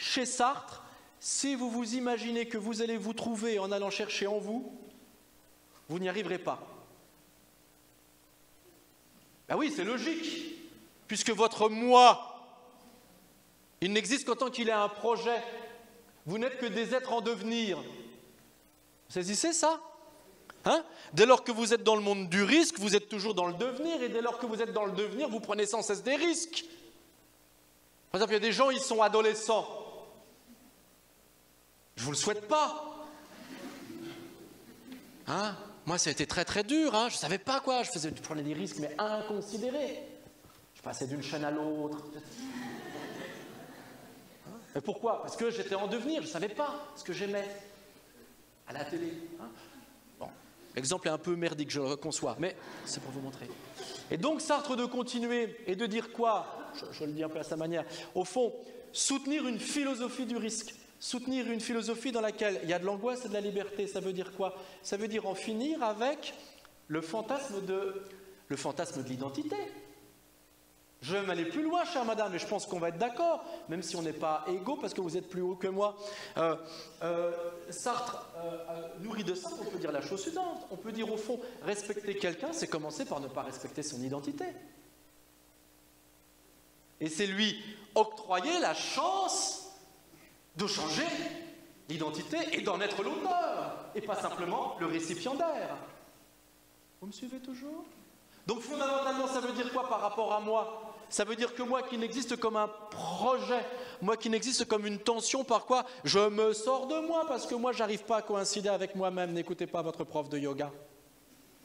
chez Sartre, si vous vous imaginez que vous allez vous trouver en allant chercher en vous, vous n'y arriverez pas. Ben oui, c'est logique, puisque votre moi, il n'existe qu'en tant qu'il est un projet. Vous n'êtes que des êtres en devenir. Vous saisissez ça? Hein? Dès lors que vous êtes dans le monde du risque, vous êtes toujours dans le devenir, et dès lors que vous êtes dans le devenir, vous prenez sans cesse des risques. Par exemple, il y a des gens, ils sont adolescents. Je ne vous le souhaite pas. Hein? Moi, ça a été très très dur. Hein? Je ne savais pas quoi. Je prenais des risques, mais inconsidérés. Je passais d'une chaîne à l'autre. Et pourquoi? Parce que j'étais en devenir. Je ne savais pas ce que j'aimais à la télé. Hein? Bon, l'exemple est un peu merdique, je le reconçois, mais c'est pour vous montrer. Et donc, Sartre de continuer et de dire quoi? Je le dis un peu à sa manière. Au fond, soutenir une philosophie du risque. Soutenir une philosophie dans laquelle il y a de l'angoisse et de la liberté, ça veut dire quoi? Ça veut dire en finir avec le fantasme de l'identité. Je vais m'aller plus loin, chère madame, et je pense qu'on va être d'accord, même si on n'est pas égaux, parce que vous êtes plus haut que moi. Sartre, nourri de ça, on peut dire la chose suivante. On peut dire au fond, respecter quelqu'un, c'est commencer par ne pas respecter son identité. Et c'est lui octroyer la chance de changer l'identité et d'en être l'auteur, et pas simplement le récipiendaire. Vous me suivez toujours? Donc fondamentalement, ça veut dire quoi par rapport à moi? Ça veut dire que moi qui n'existe comme un projet, moi qui n'existe comme une tension, par quoi je me sors de moi, parce que moi je n'arrive pas à coïncider avec moi-même. N'écoutez pas votre prof de yoga.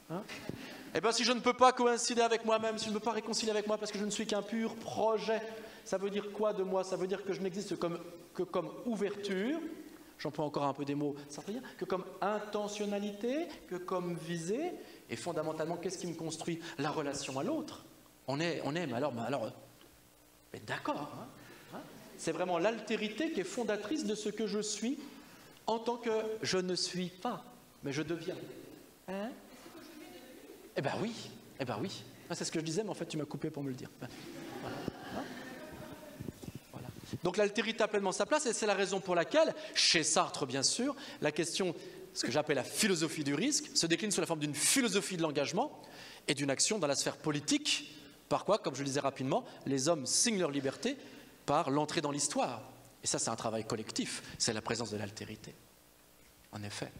Hein? Eh bien si je ne peux pas coïncider avec moi-même, si je ne peux pas réconcilier avec moi parce que je ne suis qu'un pur projet, ça veut dire quoi de moi? Ça veut dire que je n'existe que comme ouverture, j'emploie encore un peu des mots sartriens, que comme intentionnalité, que comme visée, et fondamentalement, qu'est-ce qui me construit? La relation à l'autre. On aime, alors mais d'accord, hein? C'est vraiment l'altérité qui est fondatrice de ce que je suis en tant que je ne suis pas, mais je deviens. Hein? Eh bien oui. Ah, c'est ce que je disais, mais en fait tu m'as coupé pour me le dire. Voilà. Hein? Voilà. Donc l'altérité a pleinement sa place, et c'est la raison pour laquelle, chez Sartre bien sûr, la question, ce que j'appelle la philosophie du risque, se décline sous la forme d'une philosophie de l'engagement et d'une action dans la sphère politique, par quoi, comme je le disais rapidement, les hommes signent leur liberté par l'entrée dans l'histoire. Et ça, c'est un travail collectif, c'est la présence de l'altérité. En effet.